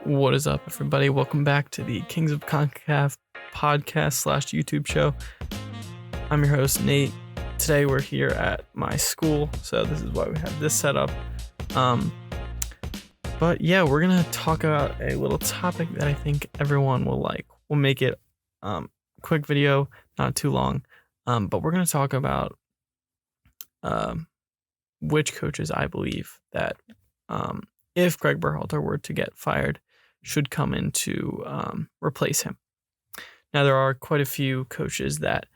What is up, everybody? Welcome back to the Kings of CONCACAF podcast/YouTube show. I'm your host, Nate. Today we're here at my school, so this is why we have this set up. But yeah, we're going to talk about a little topic that I think everyone will like. We'll make it quick video, not too long, but we're going to talk about which coaches I believe that if Gregg Berhalter were to get fired, should come in to replace him. Now, there are quite a few coaches that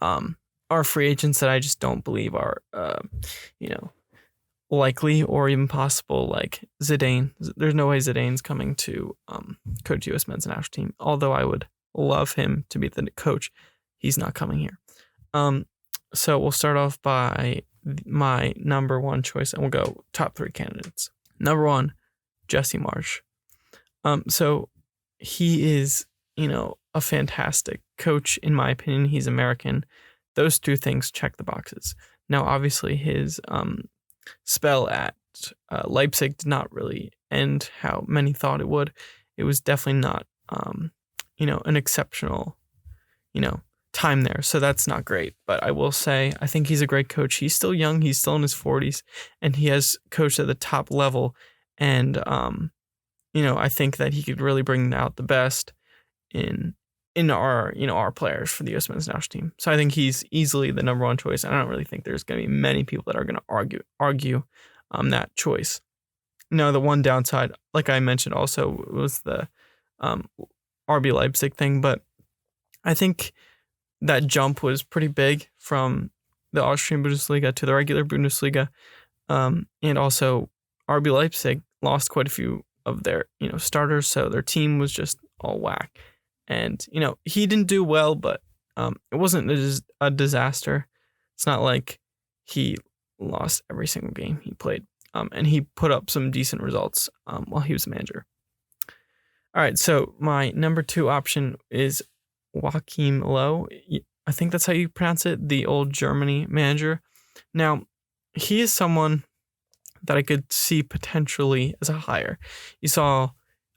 are free agents that I just don't believe are, likely or even possible, like Zidane. There's no way Zidane's coming to coach US men's national team. Although I would love him to be the coach, he's not coming here. So we'll start off by my number one choice, and we'll go top three candidates. Number one, Jesse Marsch. So he is, a fantastic coach, in my opinion. He's American. Those two things check the boxes. Now, obviously, his spell at Leipzig did not really end how many thought it would. It was definitely not, an exceptional, time there. So that's not great. But I will say, I think he's a great coach. He's still young. He's still in his 40s, and he has coached at the top level. And, I think that he could really bring out the best in our players for the US men's national team. So I think he's easily the number one choice. I don't really think there's going to be many people that are going to argue that choice. Now, the one downside, like I mentioned also, was the RB Leipzig thing. But I think that jump was pretty big from the Austrian Bundesliga to the regular Bundesliga. And also RB Leipzig lost quite a few of their, starters. So their team was just all whack. And, he didn't do well, but it wasn't a disaster. It's not like he lost every single game he played. And he put up some decent results while he was a manager. All right, so my number two option is Joachim Low. I think that's how you pronounce it, the old Germany manager. Now, he is someone that I could see potentially as a hire. You saw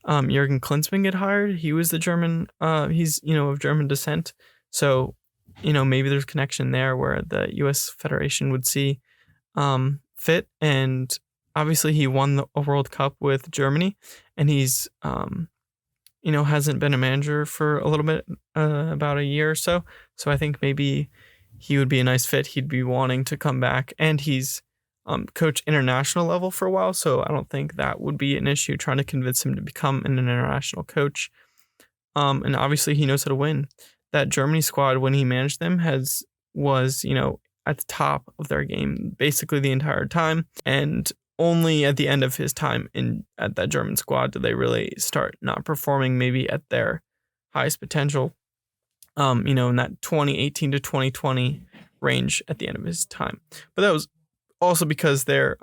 Jurgen Klinsmann get hired. He was the German, he's, of German descent. So, maybe there's a connection there where the U.S. Federation would see fit. And obviously he won a World Cup with Germany, and he's, hasn't been a manager for a little bit, about a year or so. So I think maybe he would be a nice fit. He'd be wanting to come back, and he's coached international level for a while. So I don't think that would be an issue trying to convince him to become an international coach. And obviously he knows how to win. That Germany squad, when he managed them, was at the top of their game basically the entire time. And only at the end of his time at that German squad did they really start not performing maybe at their highest potential, in that 2018 to 2020 range at the end of his time. But that was also because their,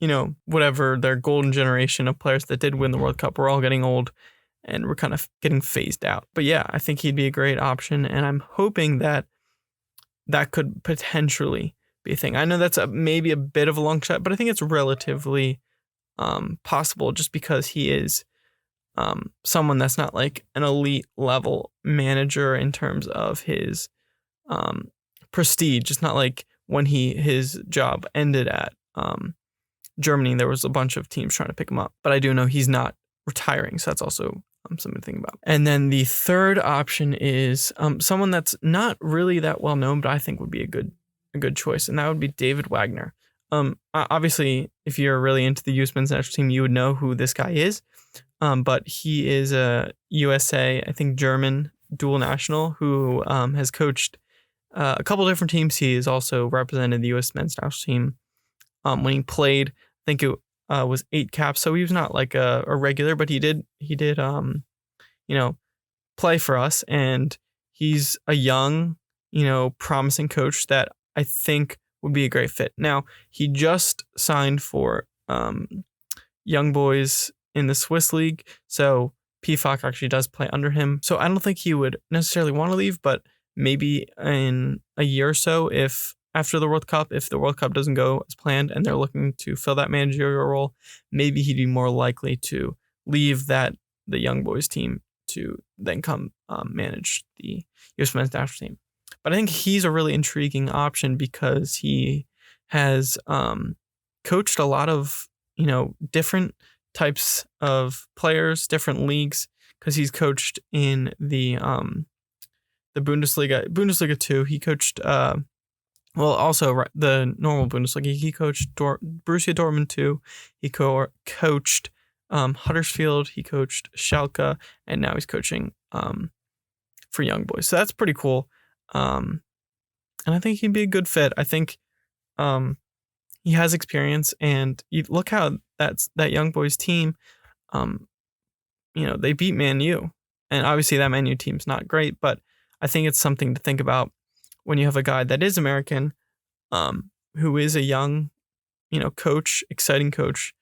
their golden generation of players that did win the World Cup were all getting old and were kind of getting phased out. But yeah, I think he'd be a great option, and I'm hoping that could potentially be a thing. I know that's maybe a bit of a long shot, but I think it's relatively possible just because he is someone that's not like an elite level manager in terms of his prestige. It's not like when his job ended at Germany, there was a bunch of teams trying to pick him up. But I do know he's not retiring, so that's also something to think about. And then the third option is someone that's not really that well known, but I think would be a good choice, and that would be David Wagner. Obviously, if you're really into the US men's national team, you would know who this guy is. But he is a USA, I think German dual national who has coached a couple different teams. He has also represented the US men's national team when he played. I think it was 8 caps, so he was not like a regular, but he did play for us, and he's a young, promising coach that I think would be a great fit. Now, he just signed for young boys in the Swiss league, so PFOC actually does play under him. So I don't think he would necessarily want to leave, but maybe in a year or so, if after the World Cup, if the World Cup doesn't go as planned and they're looking to fill that managerial role, maybe he'd be more likely to leave that the young boys team to then come manage the U.S. men's national team. But I think he's a really intriguing option because he has coached a lot of, different types of players, different leagues, because he's coached in the Bundesliga 2. He coached also the normal Bundesliga. He coached Borussia Dortmund 2. He coached Huddersfield. He coached Schalke, and now he's coaching for young boys. So that's pretty cool. And I think he'd be a good fit. I think he has experience, and you look how that young boys team, they beat Man U, and obviously that Man U team's not great, but I think it's something to think about when you have a guy that is American, who is a young, coach, exciting coach,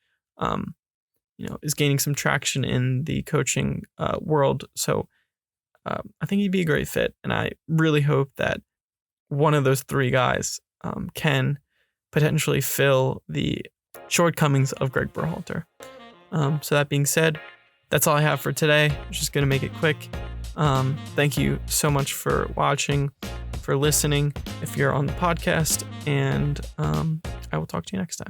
is gaining some traction in the coaching world. So I think he'd be a great fit, and I really hope that one of those three guys can potentially fill the shortcomings of Gregg Berhalter. So that being said, that's all I have for today. I'm just going to make it quick. Thank you so much for watching, for listening, if you're on the podcast, and I will talk to you next time.